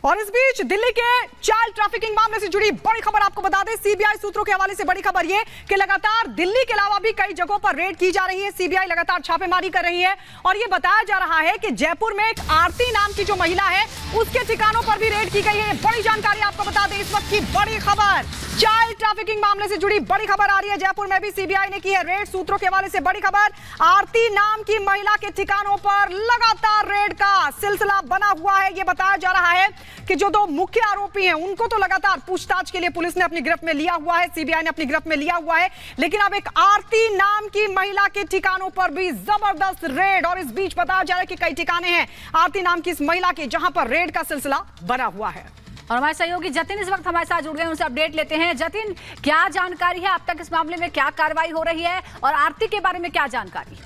और इस बीच दिल्ली के चाइल्ड ट्रैफिकिंग मामले से जुड़ी बड़ी खबर आपको बता दें। सीबीआई सूत्रों के हवाले से बड़ी खबर ये कि लगातार दिल्ली के अलावा भी कई जगहों पर रेड की जा रही है। सीबीआई लगातार छापेमारी कर रही है और ये बताया जा रहा है कि जयपुर में एक आरती नाम की जो महिला है उसके ठिकानों पर भी रेड की गई है। बड़ी जानकारी आपको बता दें, इस वक्त की बड़ी खबर, चाइल्ड ट्रैफिकिंग मामले से जुड़ी बड़ी खबर आ रही है। जयपुर में भी सीबीआई ने की है रेड। सूत्रों के हवाले से बड़ी खबर, आरती नाम की महिला के ठिकानों पर लगातार रेड का सिलसिला बना हुआ है। यह बताया जा रहा है कि जो दो मुख्य आरोपी हैं उनको तो लगातार पूछताछ के लिए पुलिस ने अपनी गिरफ्त में लिया हुआ है, सीबीआई ने अपनी गिरफ्त में लिया हुआ है, लेकिन अब एक आरती नाम की महिला के ठिकानों पर भी जबरदस्त रेड। और इस बीच बताया जा रहा है कि कई ठिकाने हैं आरती नाम की इस महिला के जहां पर रेड का सिलसिला बना हुआ है। और हमारे सहयोगी जतिन इस वक्त हमारे साथ जुड़ गए, उनसे अपडेट लेते हैं। जतिन, क्या जानकारी है अब तक इस मामले में, क्या कार्रवाई हो रही है और आरती के बारे में क्या जानकारी?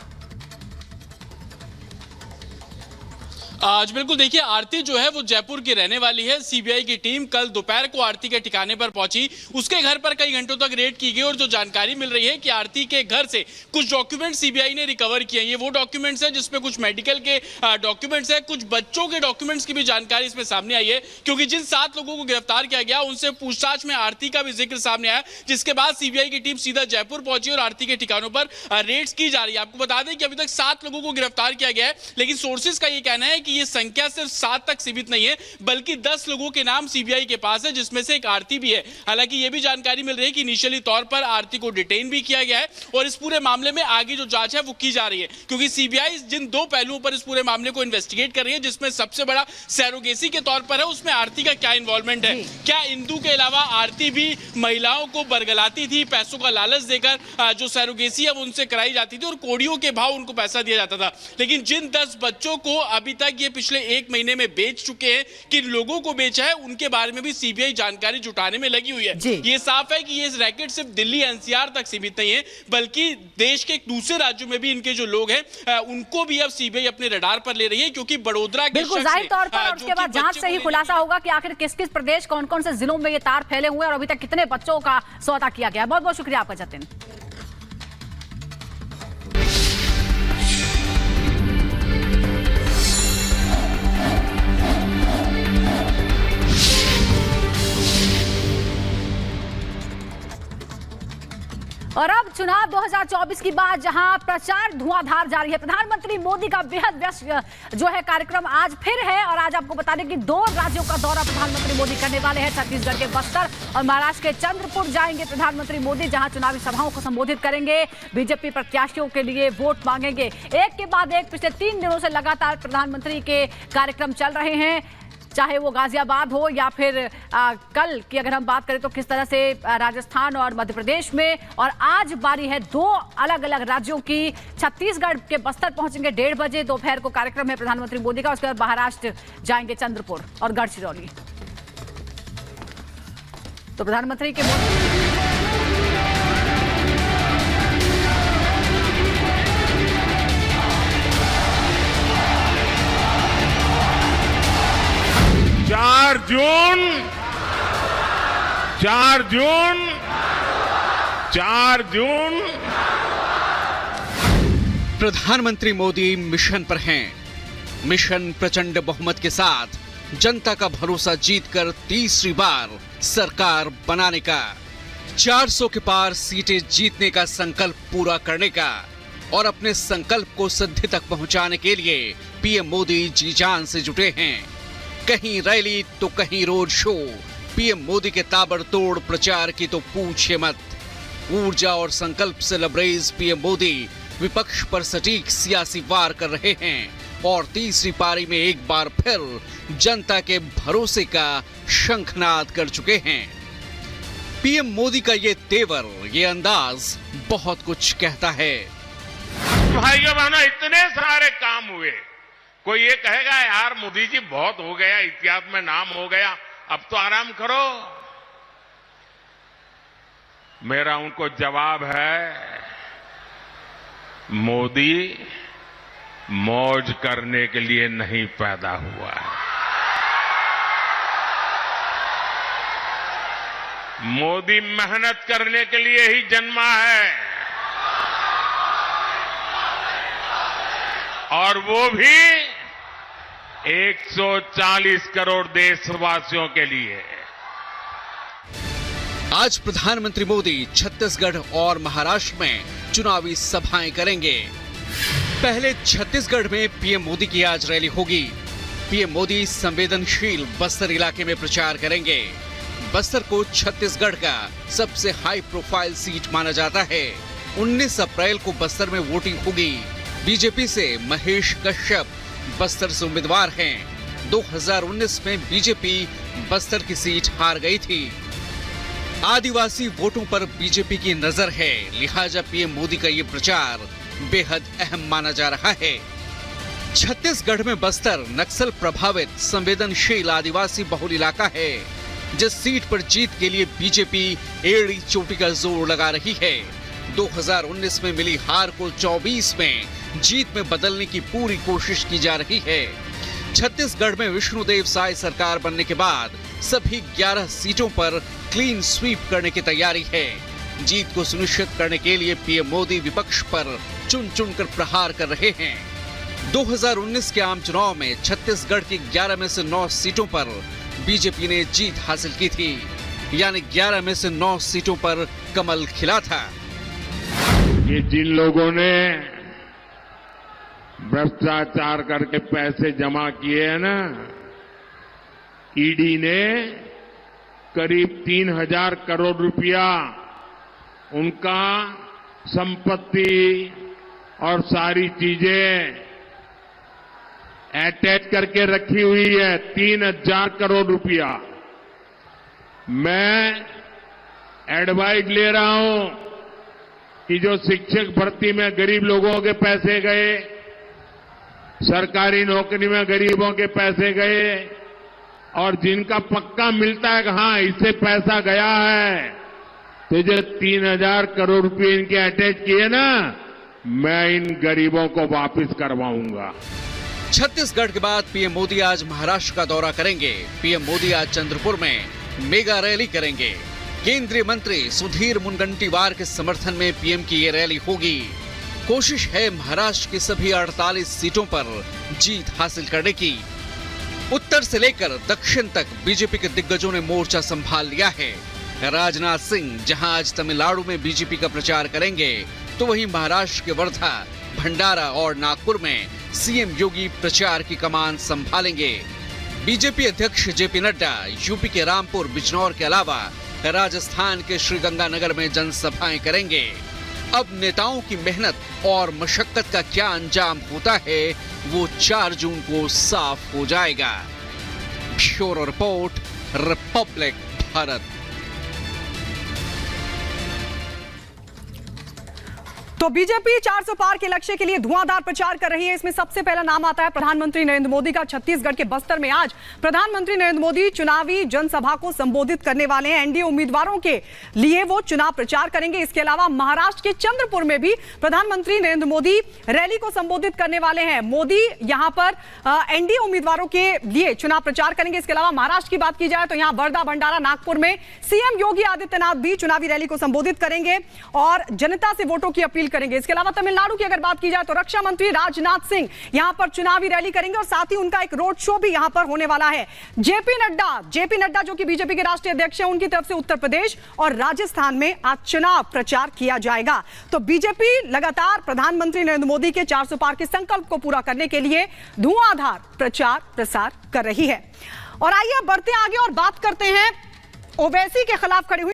आज बिल्कुल देखिए, आरती जो है वो जयपुर की रहने वाली है। सीबीआई की टीम कल दोपहर को आरती के ठिकाने पर पहुंची। उसके घर पर कई घंटों तक रेड की गई और जो जानकारी मिल रही है कि आरती के घर से कुछ डॉक्यूमेंट सीबीआई ने रिकवर किए हैं। ये वो डॉक्यूमेंट्स है जिसमें कुछ मेडिकल के डॉक्यूमेंट्स है, कुछ बच्चों के डॉक्यूमेंट्स की भी जानकारी इसमें सामने आई है, क्योंकि जिन 7 लोगों को गिरफ्तार किया गया उनसे पूछताछ में आरती का भी जिक्र सामने आया, जिसके बाद सीबीआई की टीम सीधा जयपुर पहुंची और आरती के ठिकानों पर रेड्स की जा रही है। आपको बता दें कि अभी तक 7 लोगों को गिरफ्तार किया गया है, लेकिन सोर्सेज का यह कहना है कि ये संख्या सिर्फ 7 तक सीमित नहीं है, बल्कि 10 लोगों के नाम सीबीआई के पास है, जिसमें से एक आरती भी है। हालांकि यह भी जानकारी मिल रही है कि इनिशियली तौर पर आरती को डिटेन भी किया गया है और इस पूरे मामले में आगे जो जांच है वो की जा रही है, क्योंकि सीबीआई जिन 2 पहलुओं पर इस पूरे मामले को इन्वेस्टिगेट कर रही है, जिसमें सबसे बड़ा सैरोगेसी के तौर पर है, उसमें आरती का क्या इन्वॉल्वमेंट है। क्या इंदु के अलावा आरती भी महिलाओं को बरगलाती थी, पैसों का लालच देकर जो सैरोगेसी है वो उनसे कराई जाती थी और कोड़ियों के भाव उनको पैसा दिया जाता था। लेकिन जिन 10 बच्चों को अभी तक ये पिछले 1 महीने में बेच चुके हैं, किन लोगों को बेचा है, उनके बारे में भी सीबीआई जानकारी जुटाने में लगी हुई है। ये साफ है कि ये रैकेट सिर्फ दिल्ली एनसीआर तक सीमित नहीं है, बल्कि देश के दूसरे राज्यों में भी इनके जो लोग हैं उनको भी अब सीबीआई अपने रडार पर ले रही है, क्योंकि बड़ोदरा के बिल्कुल जाहिर तौर पर और उसके बाद जांच से ही खुलासा होगा कि आखिर किस किस प्रदेश, कौन कौन से जिलों में ये तार फैले हुए हैं और अभी तक कितने बच्चों का सौदा किया गया। बहुत बहुत शुक्रिया आपका जतिन। और अब चुनाव 2024 की बात, जहां प्रचार धुआंधार जारी है। प्रधानमंत्री मोदी का बेहद व्यस्त जो है कार्यक्रम आज फिर है और आज आपको बता दें कि 2 राज्यों का दौरा प्रधानमंत्री मोदी करने वाले हैं। छत्तीसगढ़ के बस्तर और महाराष्ट्र के चंद्रपुर जाएंगे प्रधानमंत्री मोदी, जहां चुनावी सभाओं को संबोधित करेंगे, बीजेपी प्रत्याशियों के लिए वोट मांगेंगे। एक के बाद एक पिछले 3 दिनों से लगातार प्रधानमंत्री के कार्यक्रम चल रहे हैं, चाहे वो गाजियाबाद हो या फिर कल की अगर हम बात करें तो किस तरह से राजस्थान और मध्य प्रदेश में। और आज बारी है 2 अलग अलग राज्यों की। छत्तीसगढ़ के बस्तर पहुंचेंगे 1:30 बजे, दोपहर को कार्यक्रम है प्रधानमंत्री मोदी का। उसके बाद महाराष्ट्र जाएंगे चंद्रपुर और गढ़चिरौली। तो प्रधानमंत्री के चार जून प्रधानमंत्री मोदी मिशन पर हैं। मिशन प्रचंड बहुमत के साथ जनता का भरोसा जीतकर तीसरी बार सरकार बनाने का, 400 के पार सीटें जीतने का संकल्प पूरा करने का और अपने संकल्प को सिद्धि तक पहुंचाने के लिए पीएम मोदी जी जान से जुटे हैं। कहीं रैली तो कहीं रोड शो, पीएम मोदी के ताबड़तोड़ प्रचार की तो पूछे मत। ऊर्जा और संकल्प से लबरेज पीएम मोदी विपक्ष पर सटीक सियासी वार कर रहे हैं और तीसरी पारी में एक बार फिर जनता के भरोसे का शंखनाद कर चुके हैं। पीएम मोदी का ये तेवर, ये अंदाज बहुत कुछ कहता है। भाइयों बहनों, इतने सारे काम हुए, कोई ये कहेगा यार मोदी जी बहुत हो गया, इतिहास में नाम हो गया, अब तो आराम करो। मेरा उनको जवाब है, मोदी मौज करने के लिए नहीं पैदा हुआ है। मोदी मेहनत करने के लिए ही जन्मा है और वो भी 140 करोड़ देशवासियों के लिए। आज प्रधानमंत्री मोदी छत्तीसगढ़ और महाराष्ट्र में चुनावी सभाएं करेंगे। पहले छत्तीसगढ़ में पीएम मोदी की आज रैली होगी। पीएम मोदी संवेदनशील बस्तर इलाके में प्रचार करेंगे। बस्तर को छत्तीसगढ़ का सबसे हाई प्रोफाइल सीट माना जाता है। 19 अप्रैल को बस्तर में वोटिंग होगी। बीजेपी से महेश कश्यप बस्तर से उम्मीदवार हैं। 2019 में बीजेपी बस्तर की सीट हार गई थी। आदिवासी वोटों पर बीजेपी की नजर है, लिहाजा पीएम मोदी का ये प्रचार बेहद अहम माना जा रहा है। छत्तीसगढ़ में बस्तर नक्सल प्रभावित संवेदनशील आदिवासी बहुल इलाका है, जिस सीट पर जीत के लिए बीजेपी एड़ी चोटी का जोर लगा रही है। 2019 में मिली हार को 24 में जीत में बदलने की पूरी कोशिश की जा रही है। छत्तीसगढ़ में विष्णुदेव साय सरकार बनने के बाद सभी 11 सीटों पर क्लीन स्वीप करने की तैयारी है। जीत को सुनिश्चित करने के लिए पीएम मोदी विपक्ष पर चुन चुन कर प्रहार कर रहे हैं। 2019 के आम चुनाव में छत्तीसगढ़ की 11 में से 9 सीटों पर बीजेपी ने जीत हासिल की थी, यानी 11 में से 9 सीटों पर कमल खिला था। ये जिन लोगों ने भ्रष्टाचार करके पैसे जमा किए हैं ना, ईडी ने करीब 3000 करोड़ रुपया उनका संपत्ति और सारी चीजें अटैच करके रखी हुई है। 3000 करोड़ रुपया। मैं एडवाइस ले रहा हूं कि जो शिक्षक भर्ती में गरीब लोगों के पैसे गए, सरकारी नौकरी में गरीबों के पैसे गए, और जिनका पक्का मिलता है कि हाँ इससे पैसा गया है, तो जो 3000 करोड़ रुपए इनके अटैच किए ना, मैं इन गरीबों को वापस करवाऊंगा। छत्तीसगढ़ के बाद पीएम मोदी आज महाराष्ट्र का दौरा करेंगे। पीएम मोदी आज चंद्रपुर में मेगा रैली करेंगे। केंद्रीय मंत्री सुधीर मुनगंटीवार के समर्थन में पीएम की ये रैली होगी। कोशिश है महाराष्ट्र की सभी 48 सीटों पर जीत हासिल करने की। उत्तर से लेकर दक्षिण तक बीजेपी के दिग्गजों ने मोर्चा संभाल लिया है। राजनाथ सिंह जहां आज तमिलनाडु में बीजेपी का प्रचार करेंगे, तो वहीं महाराष्ट्र के वर्धा, भंडारा और नागपुर में सीएम योगी प्रचार की कमान संभालेंगे। बीजेपी अध्यक्ष जेपी नड्डा यूपी के रामपुर, बिजनौर के अलावा राजस्थान के श्रीगंगानगर में जनसभाएं करेंगे। अब नेताओं की मेहनत और मशक्कत का क्या अंजाम होता है, वो 4 जून को साफ हो जाएगा। Bureau report, Republic Bharat. तो बीजेपी 400 पार के लक्ष्य के लिए धुआंधार प्रचार कर रही है। इसमें सबसे पहला नाम आता है प्रधानमंत्री नरेंद्र मोदी का। छत्तीसगढ़ के बस्तर में आज प्रधानमंत्री नरेंद्र मोदी चुनावी जनसभा को संबोधित करने वाले हैं। एनडीए उम्मीदवारों के लिए वो चुनाव प्रचार करेंगे। इसके अलावा महाराष्ट्र के चंद्रपुर में भी प्रधानमंत्री नरेंद्र मोदी रैली को संबोधित करने वाले हैं। मोदी यहां पर एनडीए उम्मीदवारों के लिए चुनाव प्रचार करेंगे। इसके अलावा महाराष्ट्र की बात की जाए तो यहां वर्धा, भंडारा, नागपुर में सीएम योगी आदित्यनाथ भी चुनावी रैली को संबोधित करेंगे और जनता से वोटों की अपील करेंगे। इसके अलावा तमिलनाडु की अगर बात की जाए तो रक्षा मंत्री राजनाथ सिंह यहां पर चुनावी रैली करेंगे और साथ ही उनका एक रोड शो भी यहां पर होने वाला है। जेपी नड्डा जो कि बीजेपी के राष्ट्रीय अध्यक्ष हैं, उनकी तरफ से उत्तर प्रदेश और राजस्थान में आज चुनाव प्रचार किया जाएगा। तो बीजेपी लगातार प्रधानमंत्री नरेंद्र मोदी के 400 पार के संकल्प को पूरा करने के लिए धुआंधार प्रचार प्रसार कर रही है। और आइए बढ़ते आगे और बात करते हैं ओवैसी के खिलाफ खड़ी हुई